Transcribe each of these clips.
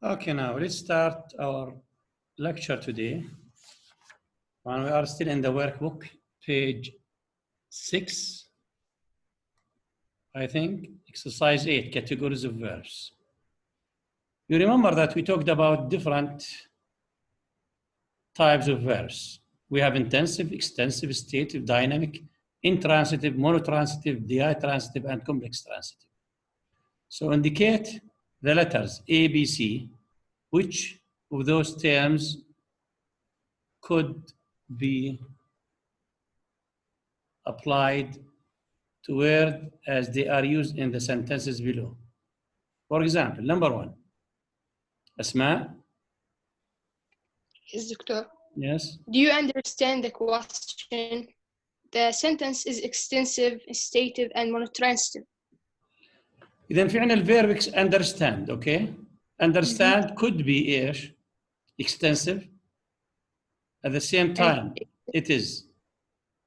Okay, now let's start our lecture today. And we are still in the workbook, page 6, I think, exercise 8, categories of verbs. You remember that we talked about different types of verbs. We have intensive, extensive, stative, dynamic, intransitive, monotransitive, diatransitive, and complex transitive. So indicate the letters A, B, C, which of those terms could be applied to words as they are used in the sentences below. For example, number 1, Asma. Yes, Doctor. Yes. Do you understand the question? The sentence is extensive, stative, and monotransitive. إذا في عندنا الفيرب understand, okay? Understand could be إيش؟ Extensive. At the same time, it is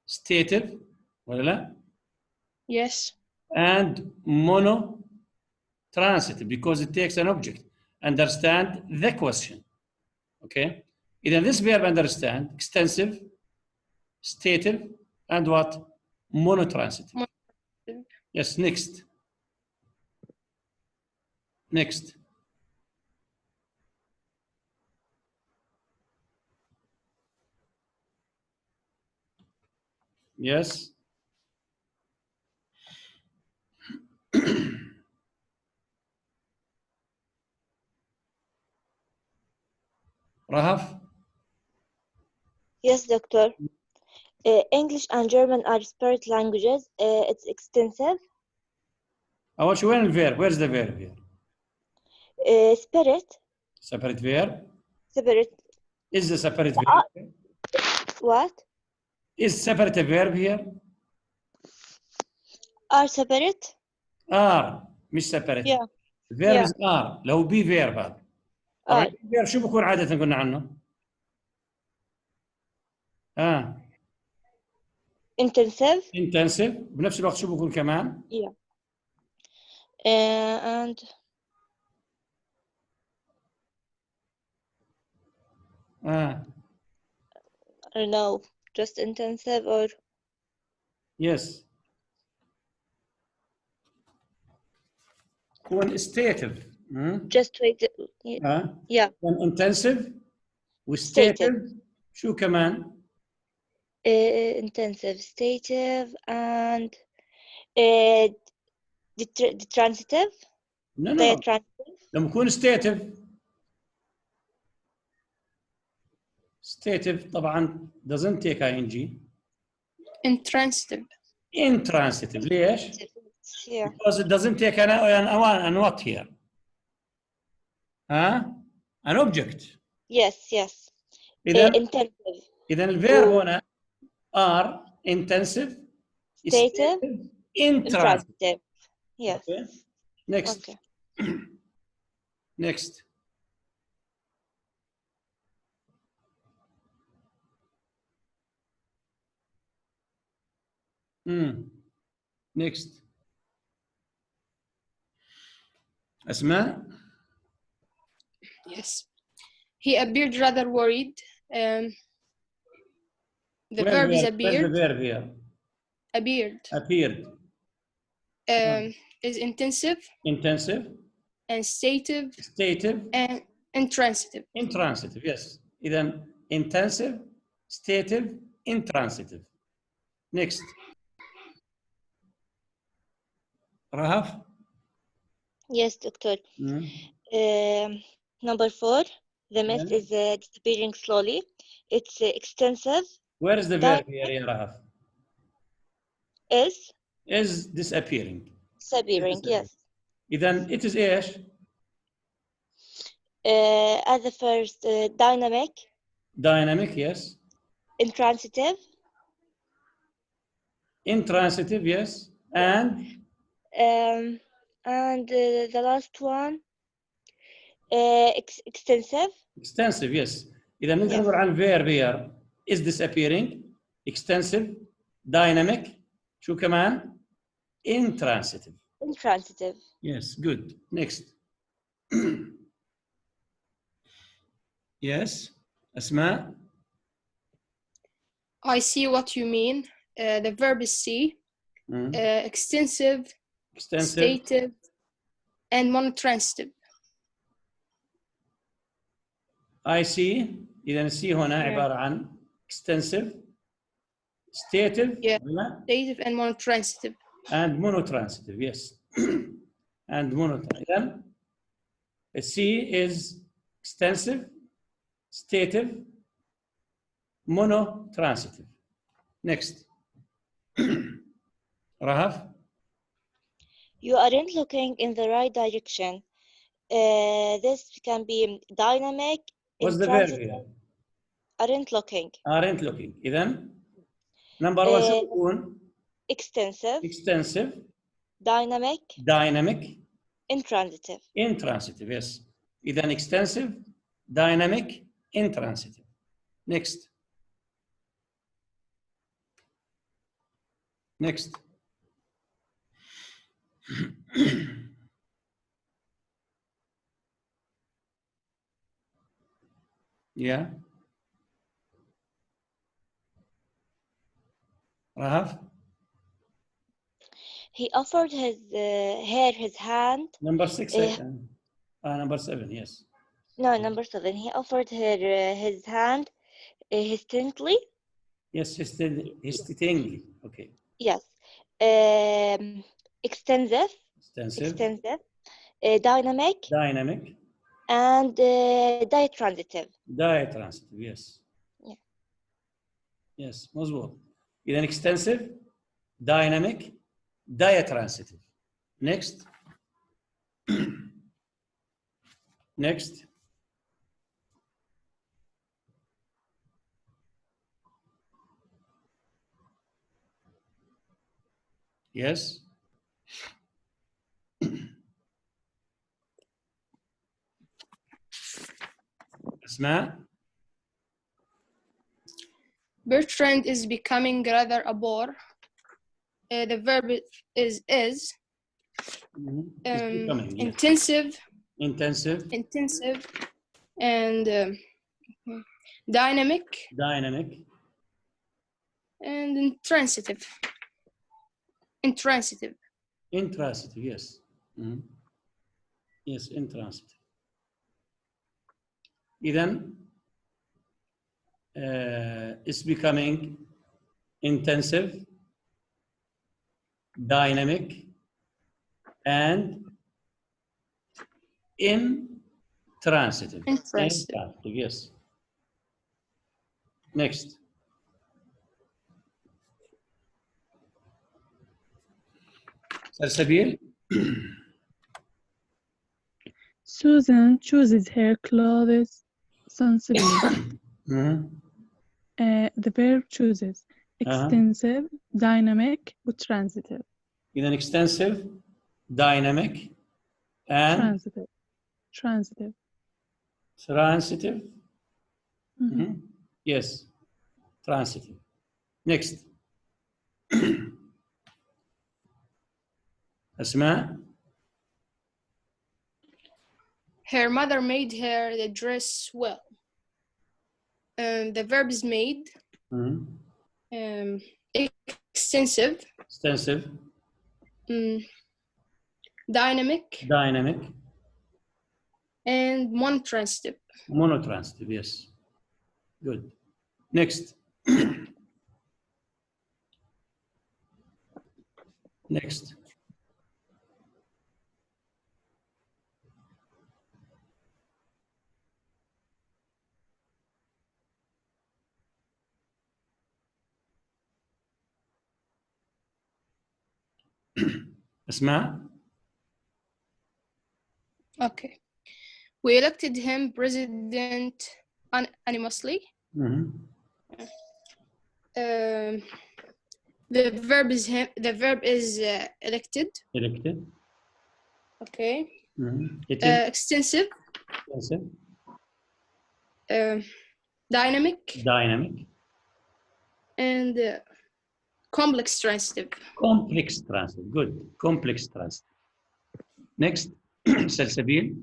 stative, ولا لا؟ Yes. And monotransitive because it takes an object. Understand the question. Okay? إذا this verb understand, extensive, stative, and what? Monotransitive. Yes, next. Next. Yes. Rahaf? Yes, Doctor. English and German are separate languages. It's extensive. أول شيء وين الفيرب؟ Where's the verb here? Spirit. Separate verb? Separate. Is the separate verb? What? Is separate a verb here? Are separate? Are مش separate. Yeah. Verb Yeah. is are. لو be verb هذا. طبعا verb شو بكون عادة قلنا عنه؟ Intensive. Intensive. بنفس الوقت شو بكون كمان؟ Yeah. And I don't know, just intensive or Yes. يكون stative. just wait. Yeah. Intensive وstative شو كمان؟ Intensive, stative, and transitive. No, no. Transitive. لما يكون stative طبعا doesn't take ing. Intransitive. Intransitive. ليش؟ Yeah. Because it doesn't take an what here? An object. Yes, yes. إذا intensive. إذا الفيرب هنا are intensive, stative, intransitive. Yes. Okay. Next. Okay. Next. Next. Asma? Yes. He appeared rather worried. The verb is appeared. Where's the verb here? Appeared. Appeared. Is intensive. Intensive. And stative. Stative. And intransitive. Intransitive, yes. Then intensive, stative, intransitive. Next. Rahaf? Yes, Doctor. Number 4. The mist is disappearing slowly. It's extensive. Where is the verb here, Rahaf? Is disappearing. Disappearing, yes. Then it is ايش? As the first, dynamic. Dynamic, yes. Intransitive. Intransitive, yes. And the last one, extensive. Extensive, yes. إذا نقدر نقول عن verb here is disappearing, extensive, dynamic. شو كمان؟ Intransitive. Intransitive. Yes, good. Next. Yes. أسماء. I see what you mean. The verb is see. Extensive, stative, and monotransitive. I see. إذا see هنا عبارة عن extensive, stative, stative and monotransitive. And monotransitive, yes. And monotransitive. Then C is extensive, stative, monotransitive. Next. Rahaf. You aren't looking in the right direction. This can be dynamic. What's the verb here? Aren't looking. Aren't looking. إذن number one شو بيكون؟ Extensive. Extensive. Dynamic. Dynamic. Intransitive. Intransitive, yes. إذن extensive, dynamic, intransitive. Next. Next. Yeah. Rahaf. He offered her his hand. Number 6. Number 7, yes. No, number 7. He offered her his hand hesitantly. Yes, hesitantly. Okay. Yes. Extensive. Extensive. Dynamic. Dynamic. And ditransitive. Ditransitive, yes. Yeah. Yes, مظبوط. إذا extensive, dynamic, ditransitive. Next. Next. Yes. Asma. Bertrand is becoming rather a bore. The verb is Becoming, yes. intensive. Intensive. Intensive and dynamic. Dynamic. And intransitive. Intransitive. Intransitive, yes. Yes, intransitive. Then it's becoming intensive, dynamic, and intransitive. Intransitive, yes. Next. Salsabil. Susan chooses her clothes sensibly. The verb chooses extensive, dynamic, with transitive. Then extensive, dynamic, and transitive. Transitive. Transitive. Yes, transitive. Next. Asma. Her mother made her the dress well. The verb is made. Extensive. Extensive. Dynamic. Dynamic. And monotransitive. Monotransitive, yes. Good. Next. Next. Asma. Okay. We elected him president unanimously. The verb is him. The verb is elected. Elected. Okay. Extensive. Extensive. Dynamic. Dynamic. And complex transitive. Complex transitive. Good. Complex transitive. Next. Salsabil.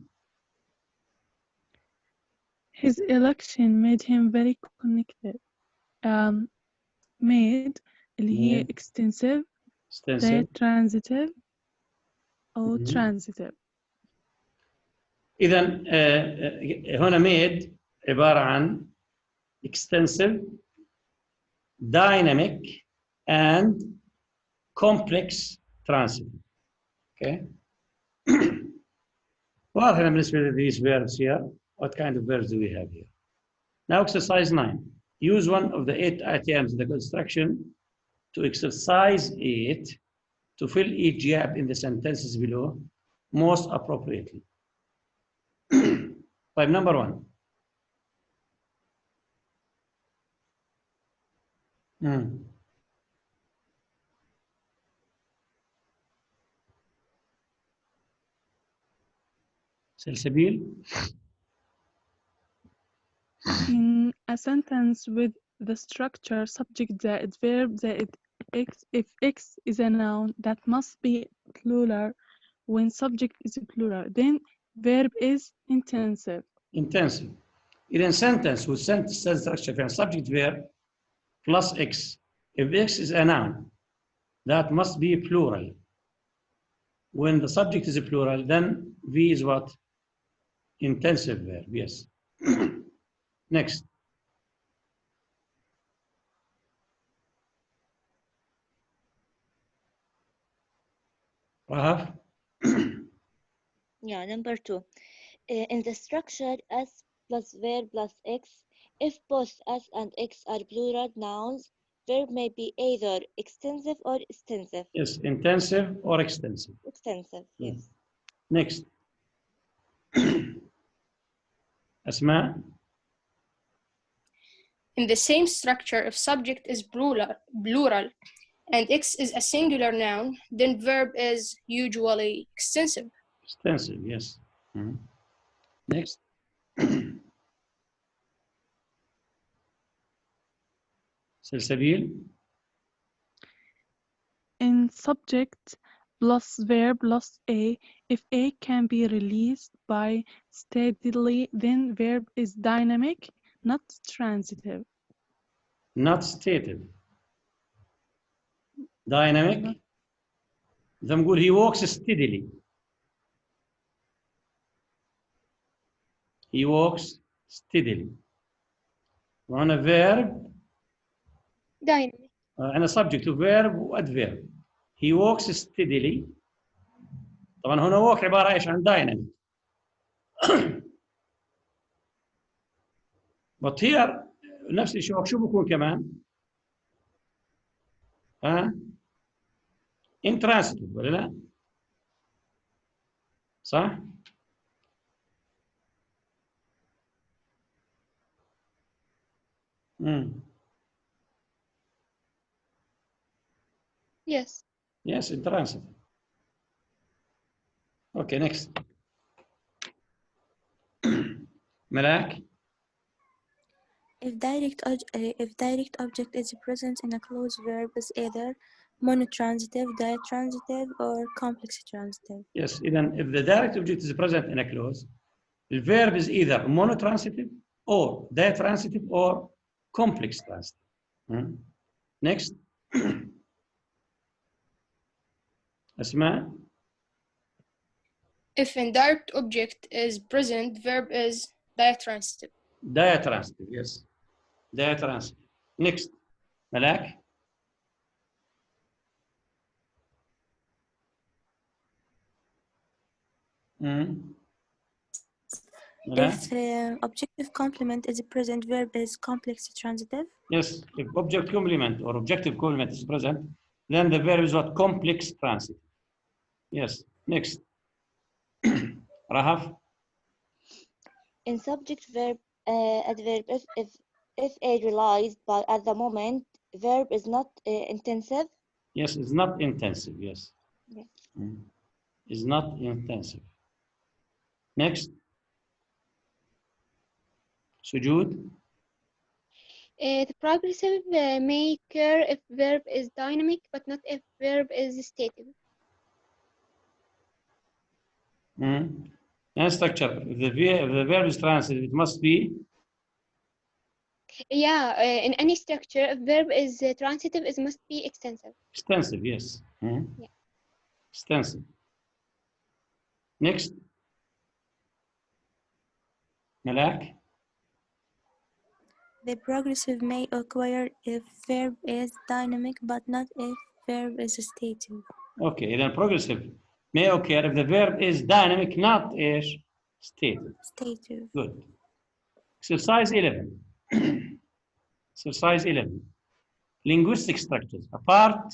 His election made him very connected. Made اللي هي extensive, transitive أو transitive. إذا هنا made عبارة عن extensive, dynamic, and complex transitive. Okay. واضح بالنسبة to these verbs here. What kind of verbs do we have here? Now exercise 9. Use one of the 8 items in the construction to exercise it to fill each gap in the sentences below most appropriately. Type number 1. سلسبيل. In a sentence with the structure subject زائد verb زائد x, if x is a noun, that must be plural when subject is plural. Then verb is intensive. Intensive. إذا sentence with sentence structure فيها subject verb plus x. If x is a noun, that must be plural. When the subject is plural, then V is what? Intensive verb, yes. Next. Rahaf? Yeah, number 2. In the structure S plus verb plus X, if both S and X are plural nouns, verb may be either extensive or extensive. Yes, intensive or extensive. Extensive, yes. Next. Asma? In the same structure, if subject is plural and X is a singular noun, then verb is usually extensive. Extensive, yes. Next. Salsabil? In subject plus verb plus A, if A can be released by steadily, then verb is dynamic, not transitive. Not stative. Dynamic. إذا نقول he walks steadily. He walks steadily. وهنا verb. Dynamic. أنا subject to verb و adverb. He walks steadily. طبعا هنا walk عبارة إيش عن dynamic. But here نفس الشيء شو بكون كمان؟ intransitive ولا لا؟ صح؟ Yes. Yes, intransitive. Okay, next. Malak? If direct object is present in a clause, verb is either monotransitive, ditransitive, or complex transitive. Yes, then if the direct object is present in a clause, the verb is either monotransitive or ditransitive or complex transitive. Next. Asma? If indirect object is present, verb is ditransitive. Ditransitive, yes. Ditransitive. Next. Malak? If objective complement is present, verb is complex transitive. Yes, if object complement or objective complement is present, then the verb is what? Complex transitive. Yes. Next. Rahaf? In subject verb adverb, if A realized by at the moment, verb is not intensive. Yes, it's not intensive. Yes. Yes. It's not intensive. Next. Sujud? The progressive may occur if verb is dynamic, but not if verb is static. And structure. If the verb is transitive, it must be Yeah, in any structure, if verb is transitive, it must be extensive. Extensive, yes. Yeah. Extensive. Next. Malak. The progressive may occur if verb is dynamic, but not if verb is stative. Okay, then progressive may occur if the verb is dynamic, not is stative. Stative. Good. Exercise 11. Exercise 11. Linguistic structures. A part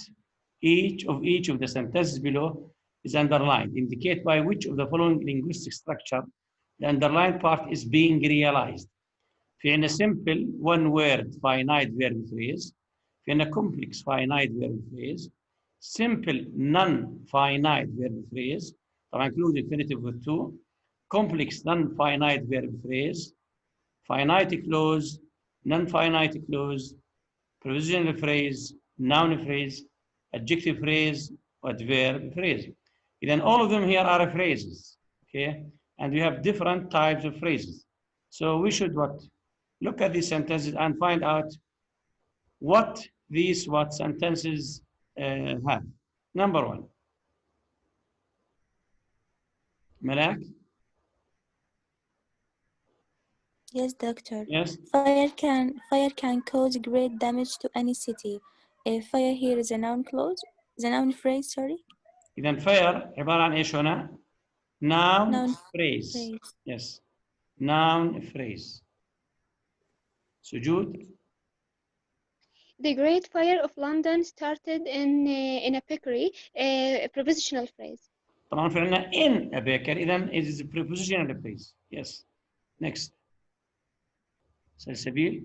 each of the sentences below is underlined. Indicate by which of the following linguistic structure the underlined part is being realized. في عندنا simple one word finite verb phrase. في عندنا complex finite verb phrase. Simple non-finite verb phrase. طبعا include infinitive with two. Complex non-finite verb phrase. Finite clause, non-finite clause, prepositional phrase, noun phrase, adjective phrase, adverb phrase. Then all of them here are phrases, okay? And we have different types of phrases. So we should what? Look at these sentences and find out what these sentences have. Number one. Malak? Yes, doctor. Yes? Fire can cause great damage to any city. Fire here is a noun clause, the noun phrase, sorry. إذا fire عبارة عن إيش هنا؟ Noun Noun phrase. phrase. Yes. Noun phrase. Sujud? The Great Fire of London started in a bakery, a prepositional phrase. طبعا في عندنا in a baker إذا it is a prepositional phrase. Yes. Next. سلسبيل.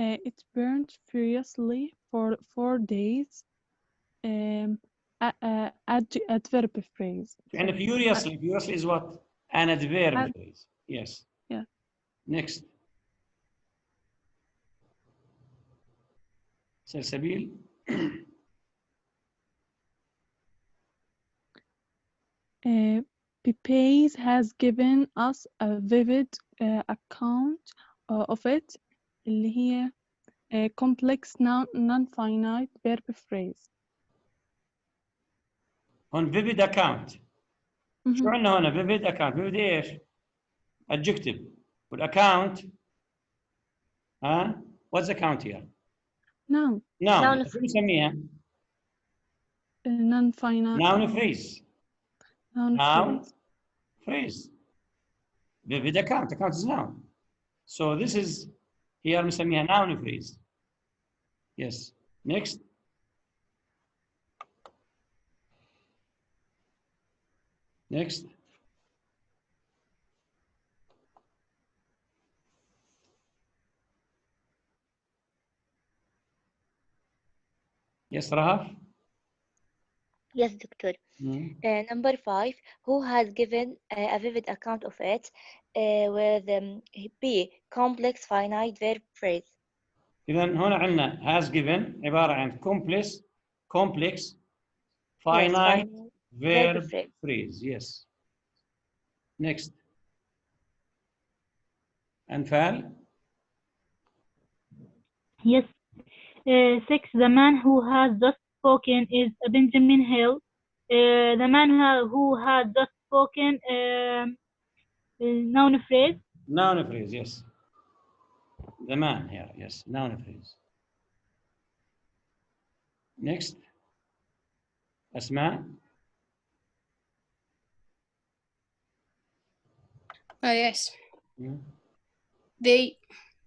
It burned furiously for 4 days. Adverb phrase. And furiously. Furiously is what? An adverb phrase. Yes. Yeah. Next. سلسبيل. Pepys has given us a vivid account of it اللي هي complex non-finite verb phrase. هون vivid account. شو عندنا هنا vivid account. vivid ايش؟ adjective. والاكاونت ها؟ what's account here؟ Noun. noun. شو نسميها؟ Non-finite. noun phrase. Noun phrase. Vivid account. Account is noun. So this is here نسميها noun phrase. Yes. Next. Next. Yes, Rahaf? Yes, doctor. Number 5, who has given a vivid account of it with B, complex finite verb phrase. إذا هنا عندنا has given عبارة عن complex finite verb phrase. Yes. Next. أنفال. Yes. 6, the man who has just spoken is Benjamin Hill. The man who has just spoken, noun phrase. Noun phrase, yes. The man here, yes, noun phrase. Next. Asma. Yes.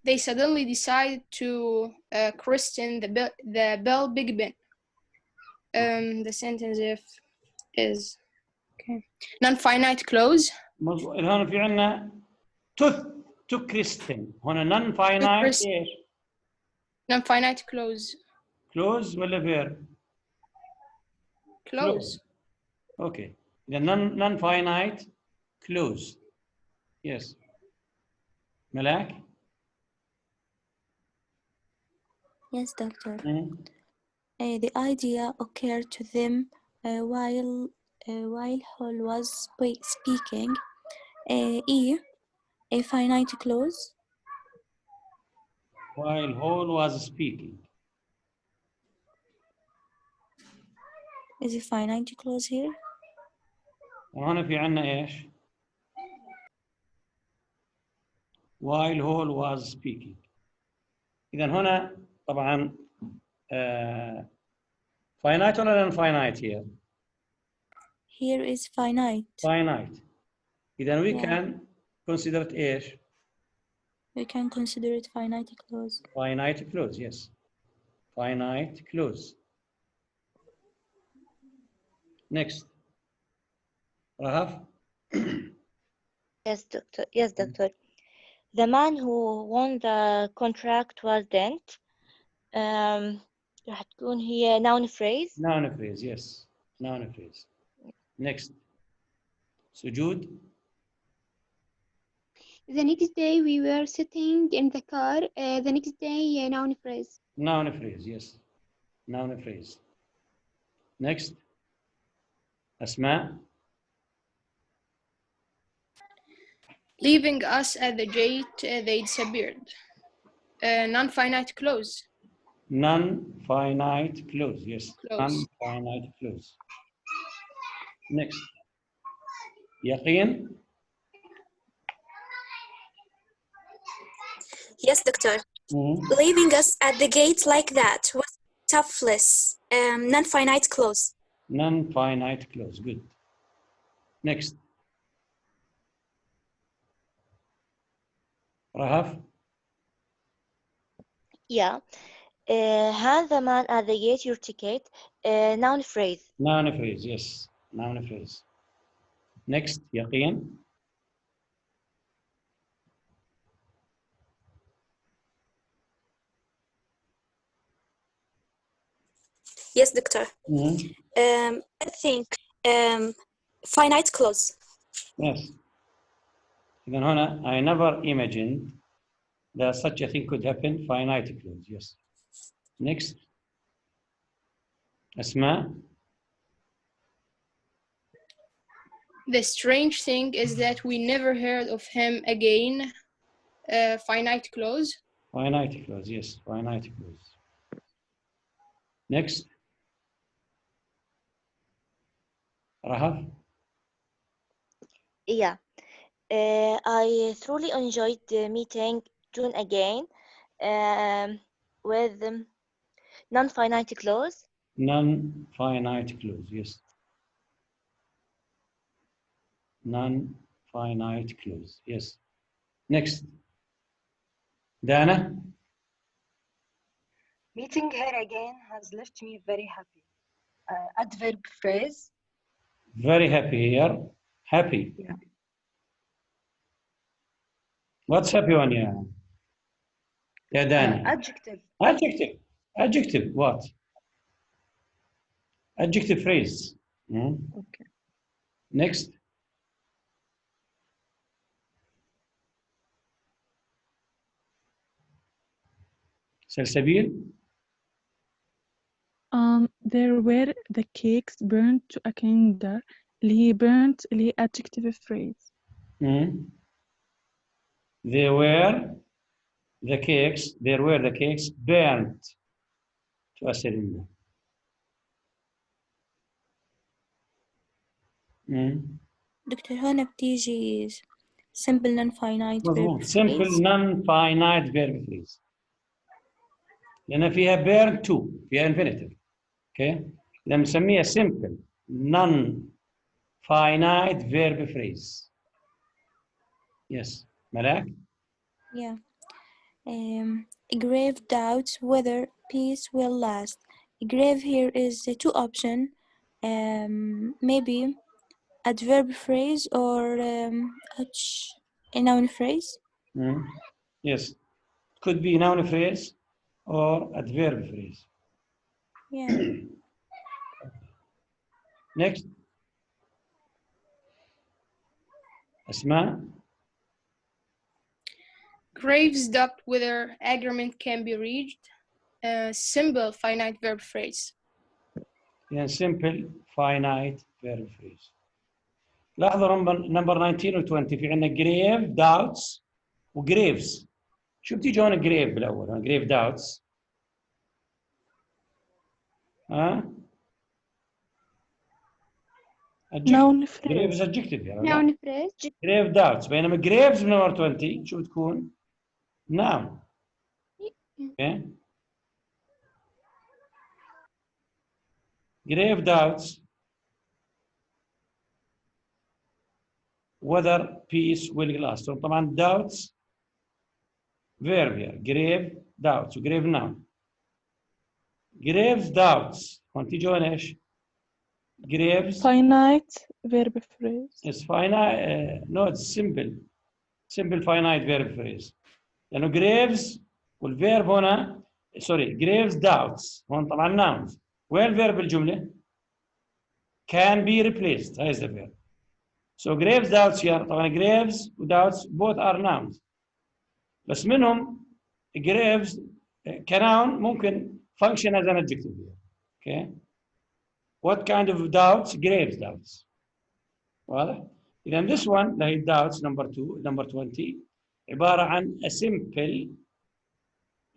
They suddenly decide to christen the Bell Big Ben. The sentence is okay. Non-finite clause. هون في عندنا to Kristen. هنا non-finite ايش؟ Non-finite clause. Clause ولا verb؟ Clause. Okay. The non-finite clause. Yes. Malak? Yes, doctor. The idea occurred to them while Hall was speaking. A finite clause. While Hall was speaking. Is a finite clause here? وهنا في عنا إيش؟ While Hall was speaking. إذا هنا طبعا finite ولا non-finite here? Here is finite. Finite. إذا we Yeah. can consider it إيش؟ We can consider it finite clause. Finite clause, yes. Finite clause. Next. Rahaf? Yes, doctor. Yes, doctor. The man who won the contract was Dent. راح تكون هي noun phrase. Noun phrase, yes. Noun phrase. Next. Sujud? The next day we were sitting in the car. The next day, noun phrase. Noun phrase, yes. Noun phrase. Next. Asma? Leaving us at the gate, they disappeared. Non-finite clause. Non-finite clause, yes. Clause. Non-finite clause. Next. Yaqeen? Yes, doctor. Leaving us at the gate like that was toughless. Non-finite clause. Non-finite clause, good. Next. Rahaf? Yeah. Hand the man at the gate your ticket. Noun phrase. Noun phrase, yes. Noun phrase. Next, Yaqeen. Yes, doctor. I think finite clause. Yes. Even هنا, I never imagined that such a thing could happen. Finite clause, yes. Next. Asma. The strange thing is that we never heard of him again. Finite clause. Finite clause, yes. Finite clause. Next. Rahaf. Yeah. I truly enjoyed meeting June again with non-finite clause. Non-finite clause, yes. Non-finite clause, yes. Next. Dana. Meeting her again has left me very happy. Adverb phrase. Very happy here. Happy. Yeah. What's happy one, yeah? Yeah, Dana. Adjective. Adjective. Adjective, what? Adjective phrase. Okay. Next. Salsabil. There were the cakes burnt to a candle. اللي burnt اللي adjective phrase. There were the cakes burnt to a cylinder. دكتور هنا بتيجي simple non-finite verb simple phrase. non-finite verb phrase. لأن فيها burn to فيها infinitive. Okay. إذا بنسميها simple non-finite verb phrase. Yes. ملاك. Yeah. Grave doubts whether peace will last. Grave here is the two option. Maybe adverb phrase or a noun phrase. Yes. Could be noun phrase or adverb phrase. Yeah. Next. Asma. Graves doubt whether agreement can be reached. Simple finite verb phrase. Yeah, simple finite verb phrase. لاحظوا نمبر 19 و 20 في عندنا grave doubts وgraves. شو بتيجي هون grave بالاول؟ هون grave doubts. ها؟ noun grave is phrase. adjective يعني. noun phrase. grave doubts بينما graves بنمبر 20 شو بتكون؟ noun. okay. grave doubts whether peace will last. طبعا doubts verb here. grave doubts و grave noun. graves doubts هون تيجي هون ايش؟ graves finite verb phrase. is finite. No, it's simple finite verb phrase. لأنه graves والverb هنا sorry graves doubts هون طبعا nouns. وين الverb بالجملة؟ can be replaced. هاي is the verb. So graves doubts here طبعا graves و doubts both are nouns. بس منهم graves كnoun ممكن function as an adjective here. Okay. What kind of doubts? Graves doubts. واضح؟ إذا this one اللي هي doubts number 2 number 20 عبارة عن a simple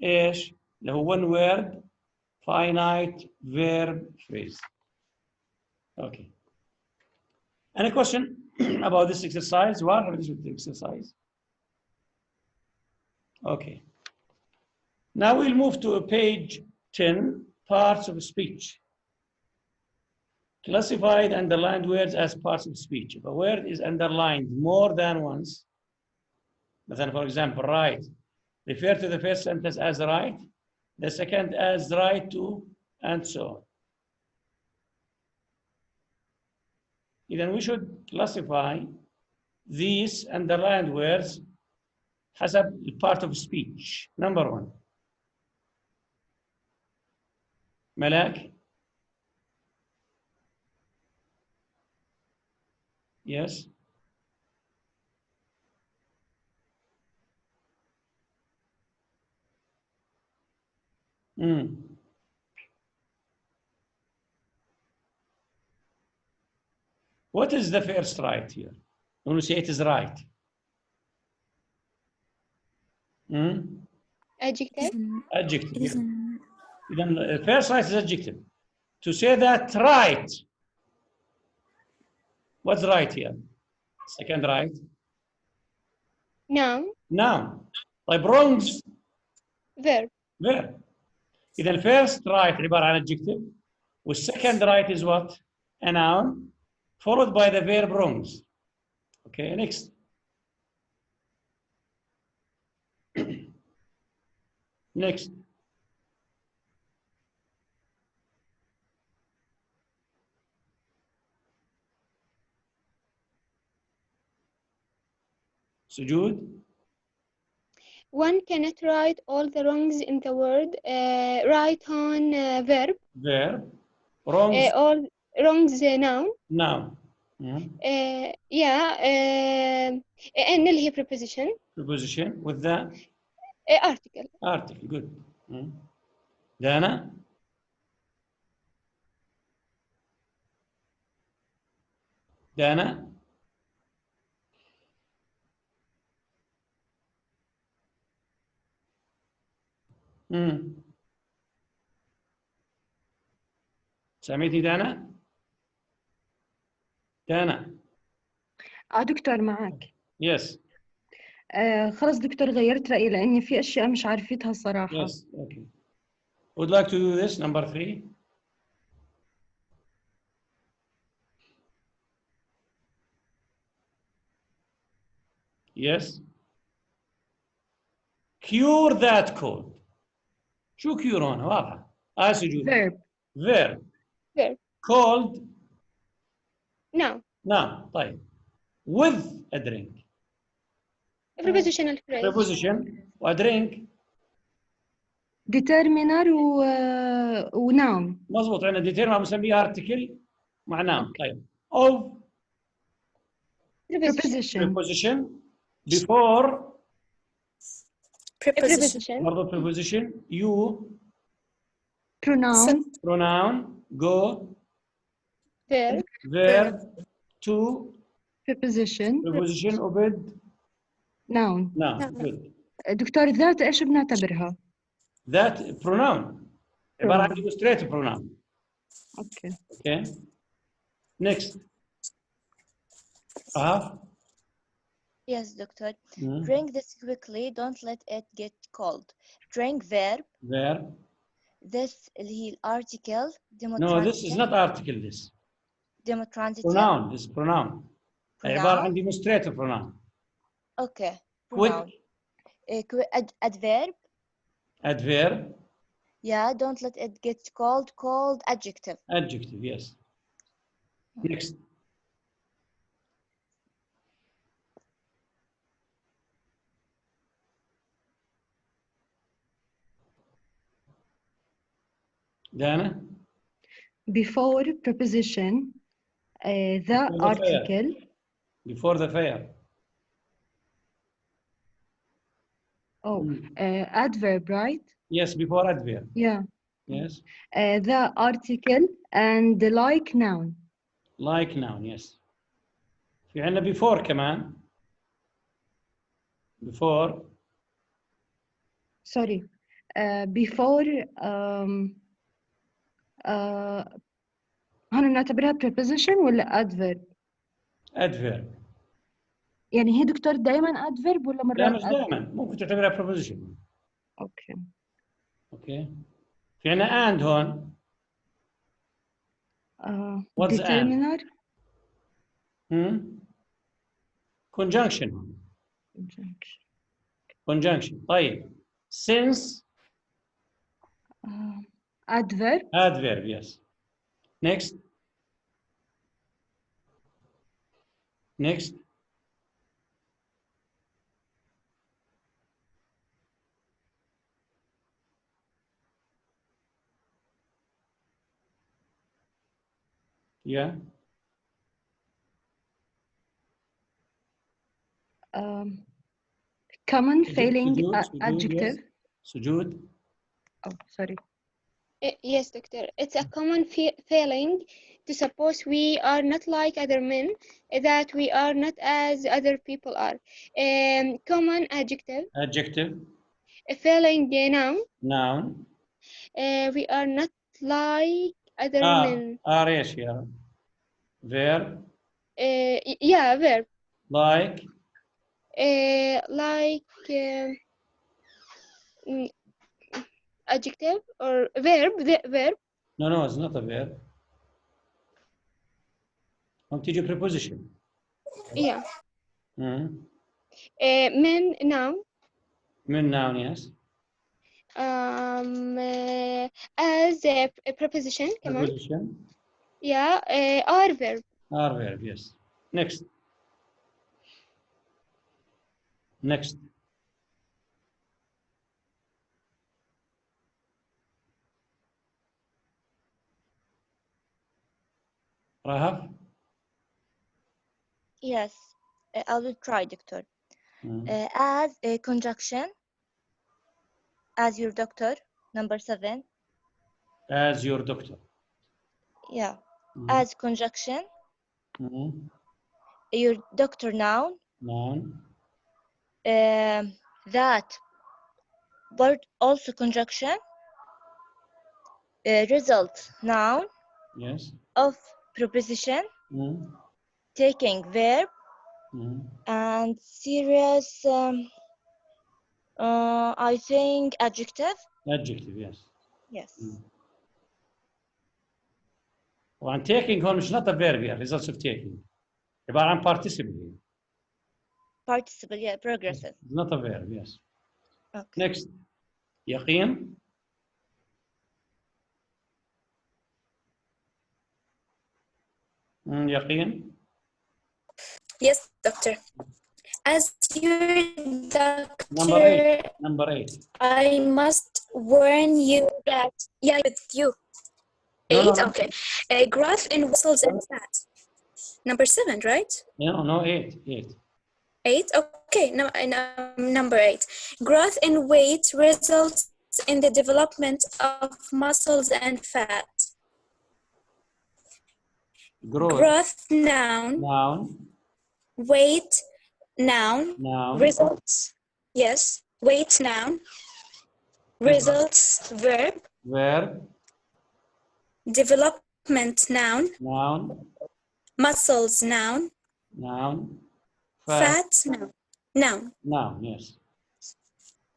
إيش؟ اللي هو one word finite verb phrase. Okay. Any question about this exercise? What have this exercise? Okay. Now we'll move to page 10, parts of speech. Classified underlined words as parts of speech. If a word is underlined more than once, مثلا for example, right, refer to the first sentence as right, the second as right to, and so on. Then we should classify these underlined words حسب part of speech. Number 1. Malak? Yes? What is the first right here? When we say it is right. Adjective. Adjective. Then the first right is adjective. To say that right. What's right here? Second right. Noun. Noun. Like wrongs. Verb. Verb. إذا first right عبارة عن adjective. والsecond right is what? A noun. Followed by the verb wrongs. Okay, next. Next. Sujud. One cannot write all the wrongs in the word. Write on verb. Verb. Wrongs. All wrongs noun. Noun. Yeah. And اللي هي preposition. Preposition with the article. Article. Good. Dana. Dana. سمعتي دانا؟ دانا. دكتور معك. Yes. خلص دكتور غيرت رأيي لأني في أشياء مش عارفتها الصراحة. Yes. Okay. Would like to do this number 3. Yes. Cure that cold. شو cure هنا؟ واضحة. سجود. Verb. Verb. Verb. Cold. Noun. Noun. طيب. With a drink. Prepositional phrase. Preposition. A drink. Determiner و noun. مظبوط. عندنا determiner بنسميه article مع noun. طيب. Of. Preposition. Before. Preposition. برضه preposition. You. Pronoun. Go. Verb. Verb. To. preposition preposition وبد noun. noun. Good. دكتور ذات ايش بنعتبرها؟ That pronoun عبارة عن demonstrative pronoun. اوكي. Okay. Next. Yes, doctor. Drink this quickly. Don't let it get cold. Drink verb. Verb. This اللي هي الارticle. No, this is not article. This. Demotransitive. Pronoun. This is pronoun. عبارة عن demonstrative pronoun. Okay. Pronoun. Adverb. Adverb. Yeah, don't let it get cold. Cold. Adjective. Adjective, yes. Next. Dana? Before preposition, the article. Before the fair. Oh, adverb, right? Yes, before adverb. Yeah. Yes. The article and the like noun. Like noun, yes. في عندنا before كمان. Before. Sorry. Before هون نعتبرها preposition ولا adverb؟ Adverb. يعني هي دكتور دائما adverb ولا مرات لا مش دائما، ممكن تعتبرها preposition. اوكي. اوكي. في عندنا and هون. What's determiner. Conjunction. Conjunction. طيب. Since. Adverb. Adverb, yes. Next. Next. Yeah. Common failing adjective. Sujud. Oh, sorry. Yes, doctor. It's a common failing to suppose we are not like other men, that we are not as other people are. Common adjective. Adjective. A failing noun. Noun. We are not like other men. ايش يا verb. Yeah, verb. Like. Like adjective or verb. Verb. No, it's not a verb. تيجي preposition. Yeah. Men noun. Men noun, yes. As a preposition. Preposition. Yeah. Are verb. Are verb, yes. Next. Next. Rahab? Yes, I will try, doctor. As a conjunction, as your doctor, number 7. As your doctor. Yeah. As conjunction. Your doctor noun. Noun. That word also conjunction. Result noun. Yes. Of preposition. Taking verb. And serious I think adjective. Adjective, yes. Yes. وعن taking هون مش not a verb here, results of taking. عبارة عن participle. Participle, yeah, progressive. Not a verb, yes. Okay. Next. يقين. يقين. Yes, doctor. As your doctor, number 8. I must warn you that, yeah, with you. 8, okay. Growth in muscles and fat. Number 7, right? No, 8. 8, okay. No, number 8. Growth in weight results in the development of muscles and fat. Growth noun. Noun. Wait, noun. Noun. Results. Yes. Wait, noun. Results, verb. Verb. Development, noun. Noun. Muscles, noun. Noun. Fat, noun. Noun. Noun, yes.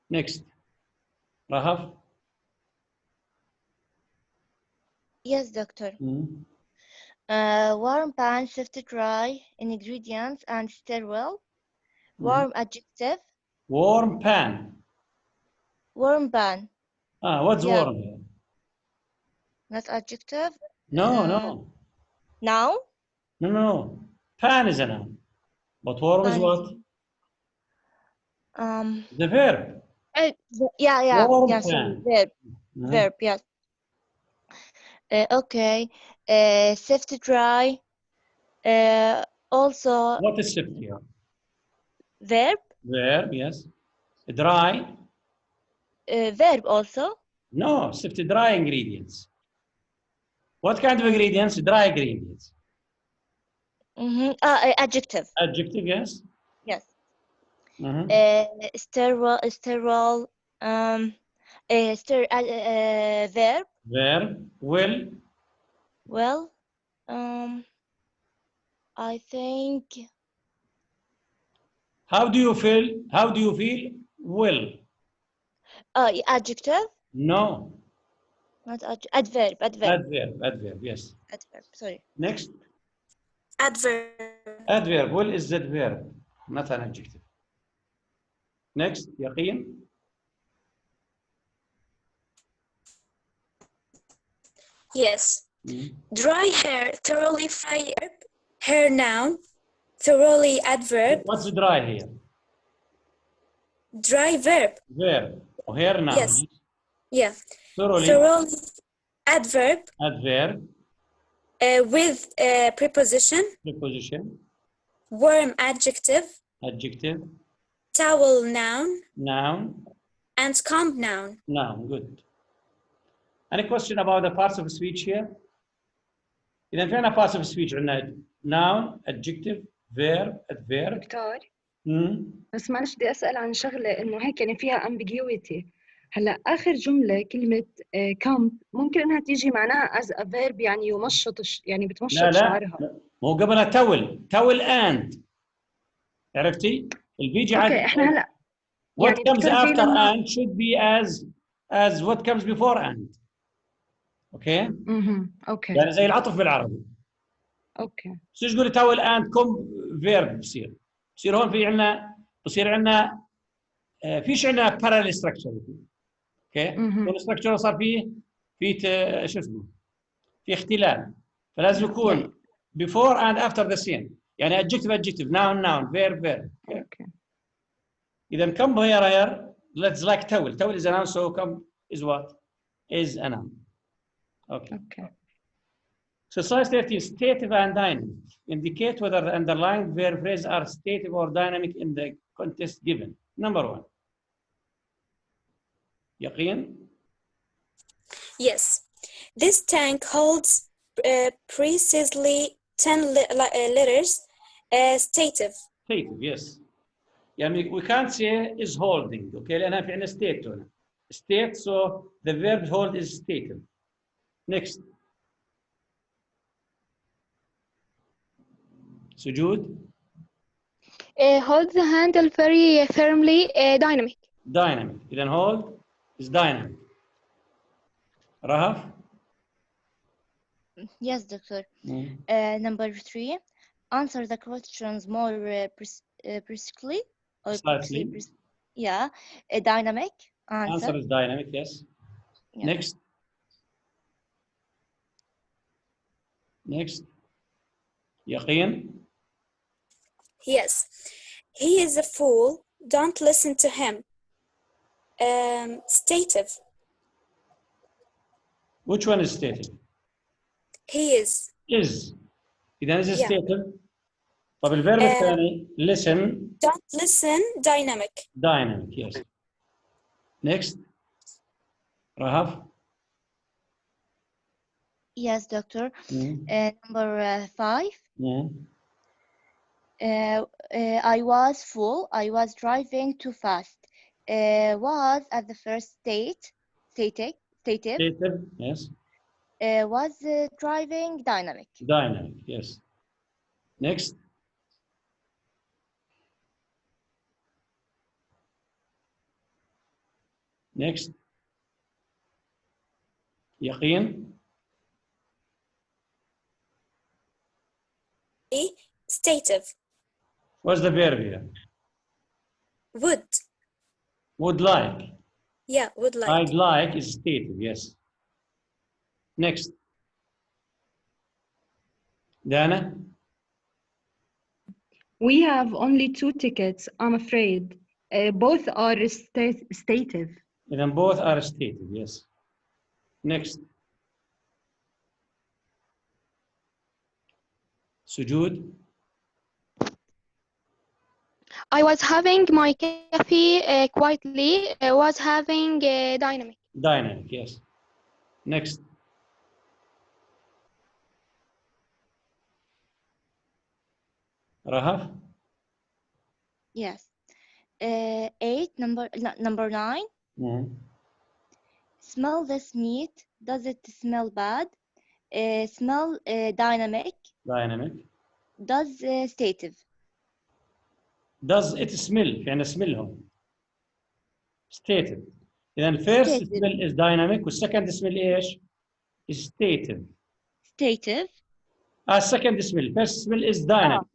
Next. Rahaf. Yes, doctor. Warm pan, sift dry, ingredients and stir well. Warm adjective. Warm pan. Warm pan. What's Yeah. warm here? Not adjective. No, no. Noun. No. Pan is a noun. But warm is Pan what? The verb. Yeah. Warm Yeah. Sorry. pan. Verb. Verb. Yes. Okay. Sift dry. Also. What is sift here? Verb. Verb, yes. Dry. Verb also. No, sift dry ingredients. What kind of ingredients? Dry ingredients. Adjective. Adjective, yes. Yes. Sterile. Sterile. Verb. Verb. Will. Well. I think. How do you feel? How do you feel? Will. Adjective. No. Not adverb. Adverb, yes. Adverb. Sorry. Next. Adverb. Adverb. Will is that verb, not an adjective. Next. Yaqeen. Yes. Dry hair, thoroughly verb. Hair, noun. Thoroughly, adverb. What's dry here? Dry, verb. Verb. Hair, noun. Yes. Yeah. Thoroughly. Adverb. Adverb. With preposition. Preposition. Warm, adjective. Adjective. Towel, noun. Noun. And comb, noun. Noun. Good. Any question about the parts of speech here? إذا فينا parts of speech عندنا noun, adjective, verb, adverb. دكتور بس معلش بدي أسأل عن شغلة إنه هيك يعني فيها ambiguity. هلا آخر جملة كلمة camp ممكن إنها تيجي معناها as a verb يعني يمشط يعني بتمشط شعرها. لا مو قبلها تول and. عرفتي؟ اللي بيجي أوكي إحنا هلا. What comes after and should be as what comes before and. اوكي؟ اوكي. يعني زي العطف بالعربي. اوكي. شو تقولي تاول اند كوم فيرب بصير هون في عندنا بصير عندنا فيش عندنا باراليل ستراكشر. اوكي؟ الستراكشر صار فيه شو اسمه؟ في اختلال فلازم يكون before and after the same يعني adjective noun verb. اوكي. إذا come here let's like towel is a noun so come is what? Is a noun. Okay. Exercise 13, stative and dynamic. Indicate whether the underlying verb phrase are stative or dynamic in the context given. Number 1. Yaqeen? Yes. This tank holds precisely 10 letters. Stative. Stative, yes. يعني we can't say is holding, okay? لأنها في عندنا state هنا. State, so the verb hold is stative. Next. Sujud? Hold the handle very firmly. Dynamic. Dynamic. Then hold is dynamic. Rahaf? Yes, doctor. Number 3. Answer the questions more precisely. Precisely. Yeah. Dynamic. Answer is dynamic, yes. Yeah. Next. Yaqeen? Yes. He is a fool. Don't listen to him. Stative. Which one is stative? He is. Is. إذا is stative. طب الفيرب الثاني listen. Don't listen. Dynamic. Dynamic, yes. Next. Rahaf? Yes, doctor. Number 5. I was full. I was driving too fast. Was at the first stative. Stative, yes. Was driving dynamic. Dynamic, yes. Next. Next. يقين. Stative. What's the verb here? Would. Would like. Yeah, would like. I'd like is stative, yes. Next. Dana? We have only 2 tickets, I'm afraid. Both are stative. And then both are stative, yes. Next. Sujud? I was having my coffee quietly. Was having dynamic. Dynamic, yes. Next. Rahaf? Yes. 8, number 9. Mm-hmm. Smell this meat. Does it smell bad? Smell dynamic. Dynamic. Does stative. Does it smell؟ يعني smellهم. Stative. إذا first smell is dynamic والsecond smell إيش؟ Is stative. Stative. Second smell. First smell is dynamic.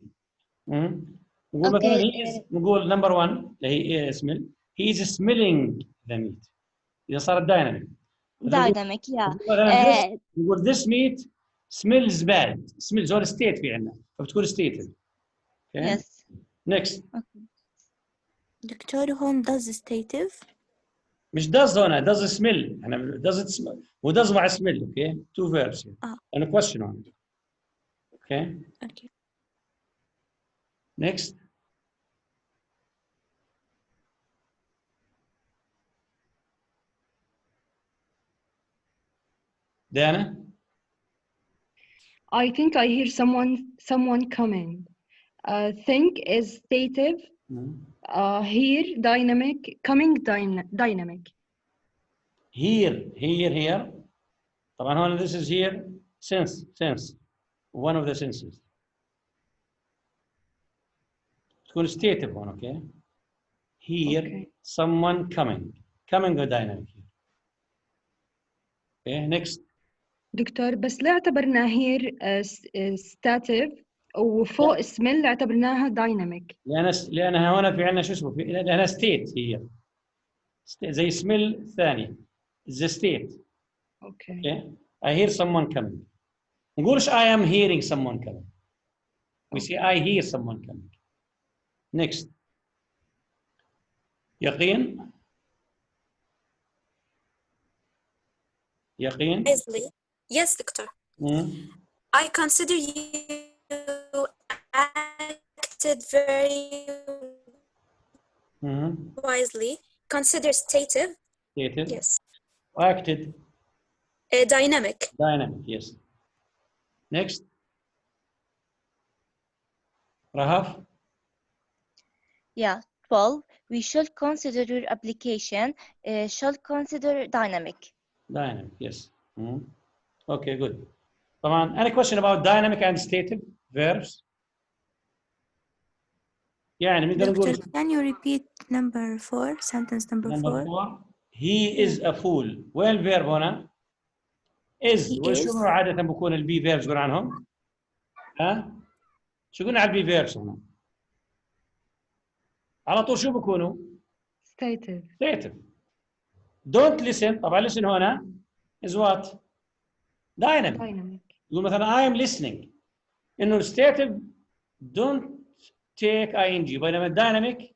نقول مثلا نقول number 1 اللي هي smell. He is smelling the meat. إذا صارت dynamic. Dynamic, yeah. نقول this meat smells bad. smells هو state في عندنا فبتكون stative. Okay. Yes. Next. Okay. دكتور هون does stative. مش does هنا does smell. أنا does it smell. و does مع smell. Okay. 2 verbs. And a question on it. Okay. Okay. Next. Dana? I think I hear someone coming. Think is stative. Here dynamic. Coming dynamic. Here. طبعا هون this is here sense. One of the senses. تكون stative هون, okay? Here, okay. Someone coming. Coming or dynamic here. Okay, next. دكتور بس لا اعتبرنا here stative وفوق smell اعتبرناها dynamic. لأنها هنا في عندنا شو اسمه لأنها state هي. زي smell ثاني. The state. Okay. I hear someone coming. نقولش I am hearing someone coming. We say I hear someone coming. Next. يقين. Yes, doctor. I consider you acted very wisely. Consider stative. Stative. Yes. Acted. Dynamic. Dynamic, yes. Next. Rahaf. Yeah, 12. We should consider your application. Should consider dynamic. Dynamic, yes. Okay, good. طبعا, any question about dynamic and stative verbs? يعني نقدر نقول. Can you repeat number 4? Sentence number 4. He is a fool. وين الفيرب هنا؟ is. وشو عادة بكون البي verbs يقول عنهم؟ ها؟ شو قلنا على البي verbs هنا؟ على طول شو بكونوا؟ stative. Don't listen. طبعا listen هنا is what? Dynamic. يقول مثلا I am listening. إنه stative don't take ing بينما dynamic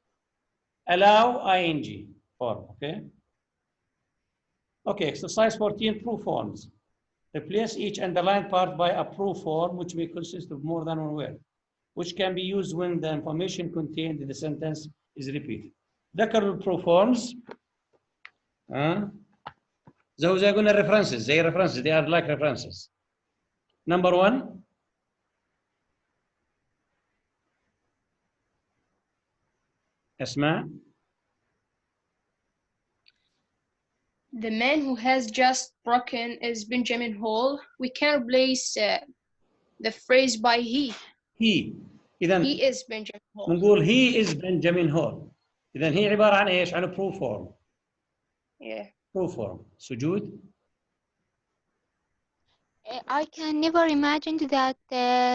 allow ing form. Okay, exercise 14, proof forms. Replace each underlined part by a proof form which may consist of more than one word, which can be used when the information contained in the sentence is repeated. ذكر البروف forms. زي قلنا references, زي references, they are like references. Number 1. أسماء. The man who has just broken is Benjamin Hall. We can replace the phrase by he. He. إذا He is Benjamin Hall. نقول he is Benjamin Hall. إذا هي عبارة عن إيش؟ عن proof form. Yeah. Proof form. سجود. I can never imagine that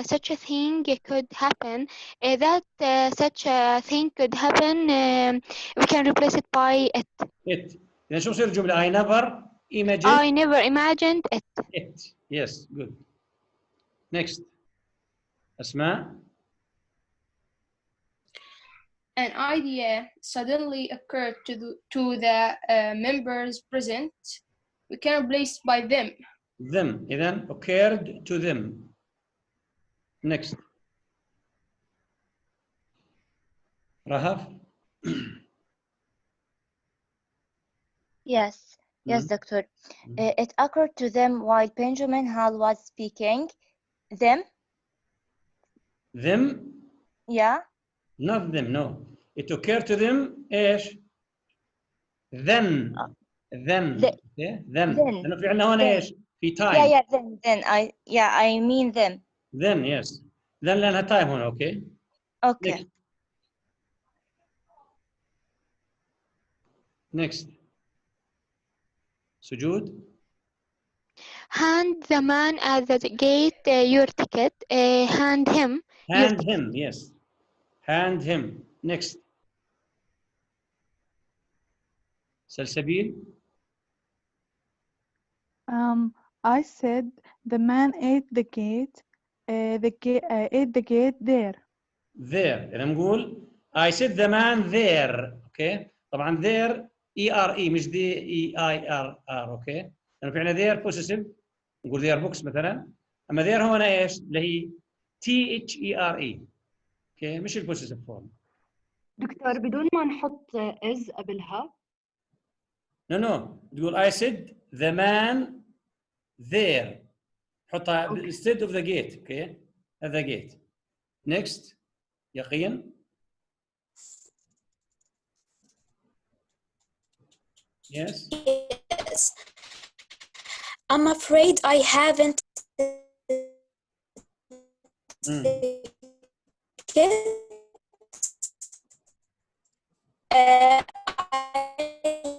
such a thing could happen. Such a thing could happen. We can replace it by it. It. إذا شو بصير الجملة؟ I never imagined. I never imagined it. It. Yes. Good. Next. أسماء. An idea suddenly occurred to the members present. We can replace by them. Them. إذا occurred to them. Next. Rahaf. Yes, yes, Doctor. It occurred to them while Benjamin Hall was speaking. Them? Them? Yeah. Not them, no. It occurred to them إيش؟ Then. Then. Okay? Then. لأنه في عندنا هون إيش؟ في time. Yeah, then. I mean them. Then, yes. Then لأنها time هون, okay? Okay. Next. سجود. Hand the man at the gate your ticket. Hand him. Hand him, yes. Hand him. Next. سلسبيل. I said the man ate the gate. Ate the gate there. There. إذا نقول I said the man there. Okay. طبعا there E-R-E مش D-E-I-R-R. Okay. لأنه في عندنا there possessive. نقول there books مثلا. أما there هون إيش؟ اللي هي T-H-E-R-E. Okay. مش البوسيسيف فورم. دكتور بدون ما نحط is قبلها. No. تقول I said the man there. حطها instead of the gate. Okay. At the gate. Next. يقين. Yes. Yes. I'm afraid I haven't.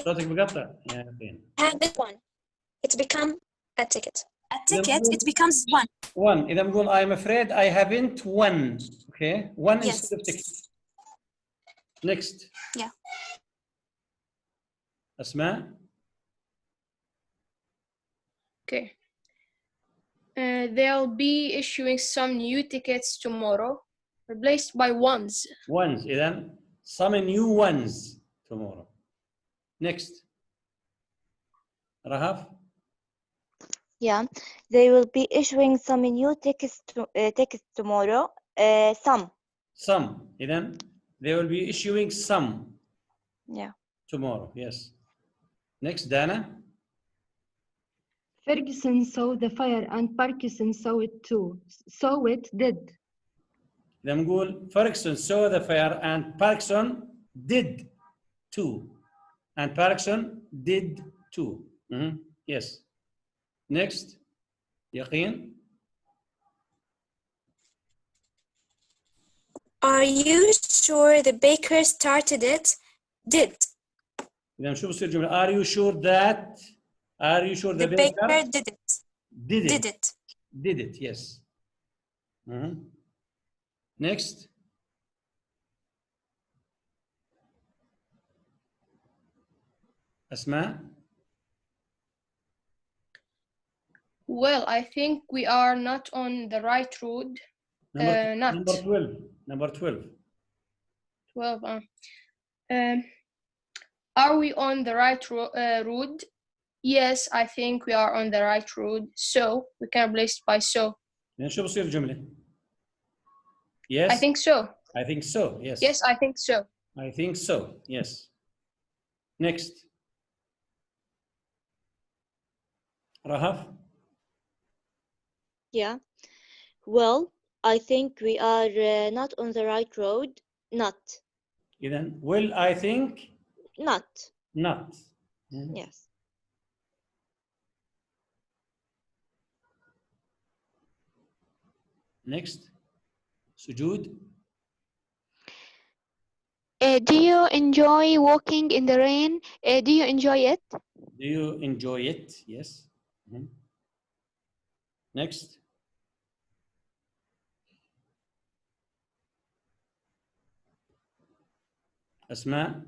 صوتك بقطع يا يقين. Have one. It become a ticket. A ticket. It becomes one. One. إذا نقول I'm afraid I haven't won. Okay. One Yes. instead of ticket. Next. Yeah. أسماء. Okay. They'll be issuing some new tickets tomorrow, replaced by ones. Ones. إذا some new ones tomorrow. Next. Rahaf. Yeah, they will be issuing some new tickets tomorrow. Some. Some. إذا they will be issuing some. Yeah. Tomorrow. Yes. Next. Dana. Ferguson saw the fire and Parkinson saw it too. Saw it did. إذا نقول Ferguson saw the fire and Parkinson did too. And Parkinson did too. Yes. Next. يقين. Are you sure the baker started it? Did. إذا شو بصير الجملة؟ Are you sure that? Are you sure the baker did it? Did it. Did it. Did it, yes. Next. أسماء. Well, I think we are not on the right road. Number 12. Number 12. 12. Are we on the right road? Yes, I think we are on the right road. So we can replace it by so. يعني شو بصير الجملة؟ Yes. I think so. I think so. Yes. Yes, I think so. I think so. Yes. Next. Rahaf. Yeah. Well, I think we are not on the right road. Not. إذن will I think Not. not. Yes. Next. Sujud. Do you enjoy walking in the rain? Do you enjoy it? Do you enjoy it? Yes. Next. Asma.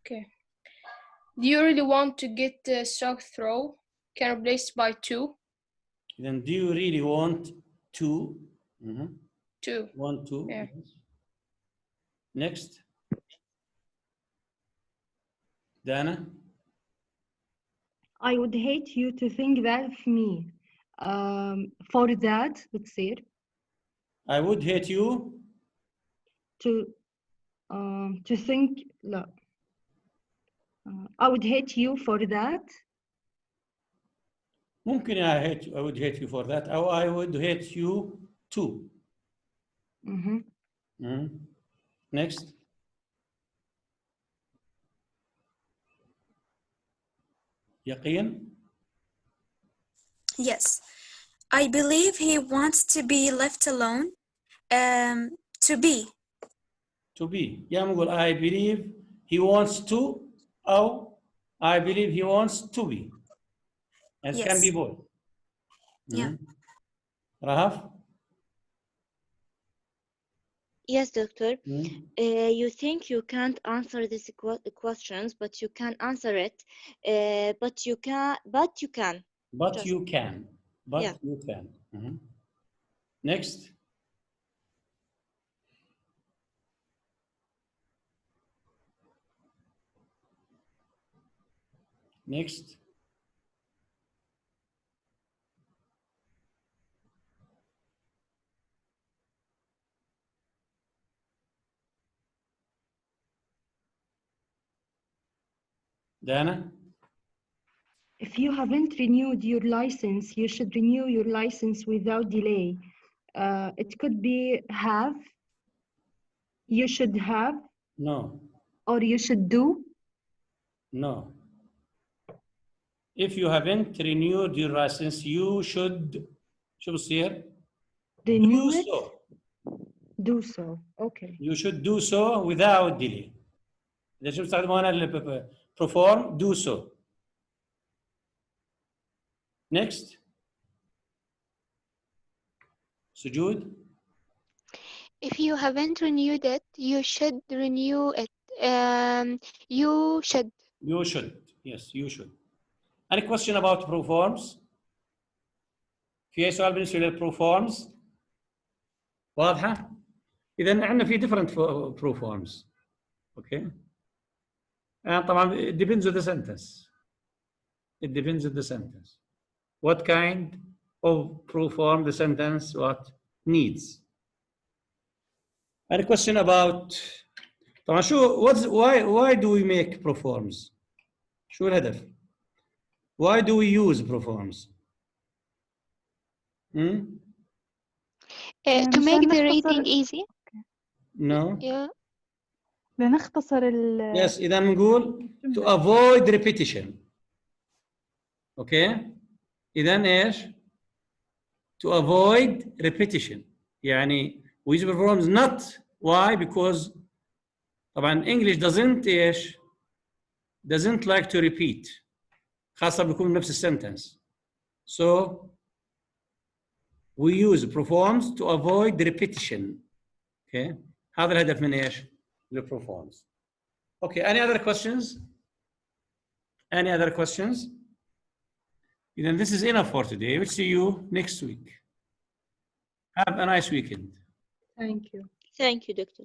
Okay. Do you really want to get struck through? Can replace by to? Then do you really want to? To. Want to? Yeah. Yes. Next. Dana. I would hate you to think that of me. For that, بتصير. I would hate you. To think, لا. I would hate you for that. ممكن I would hate you for that. Or I would hate you too. Next. Yaqeen. Yes. I believe he wants to be left alone. To be. To be. يا نقول I believe he wants to أو I believe he wants to be. And it can be both. Yeah. Rahaf. Yes, doctor. You think you can't answer these questions, but you can answer it. But you can. But you can. But Yeah. you can. Next. Next. Dana. If you haven't renewed your license, you should renew your license without delay. It could be have, you should have. No. Or you should do. No. If you haven't renewed your license, you should شو بصير؟ Renew do it. so. Do so. Okay. You should do so without delay. إذا شو بستخدمه أنا perform do so. Next. Sujud. If you haven't renewed it, you should renew it. You should. You should. Yes, you should. Any question about proforms? في أي سؤال بالنسبة للproforms؟ واضحة؟ إذا عندنا في different proforms. Okay. طبعا it depends on the sentence. It depends on the sentence. What kind of proform the sentence needs? Any question about طبعا شو why do we make proforms؟ شو الهدف؟ Why do we use proforms؟ To make the reading easy. No. Yeah. لنختصر Yes, إذا نقول to avoid repetition. Okay. إذا إيش؟ To avoid repetition. يعني we use proforms not. Why? Because طبعا English doesn't like to repeat. خاصة بيكون نفس السنتنس. So we use proforms to avoid repetition. Okay. هذا الهدف من ايش؟ الproforms. Okay. Any other questions? Any other questions? Then this is enough for today. We'll see you next week. Have a nice weekend. Thank you. Thank you, doctor.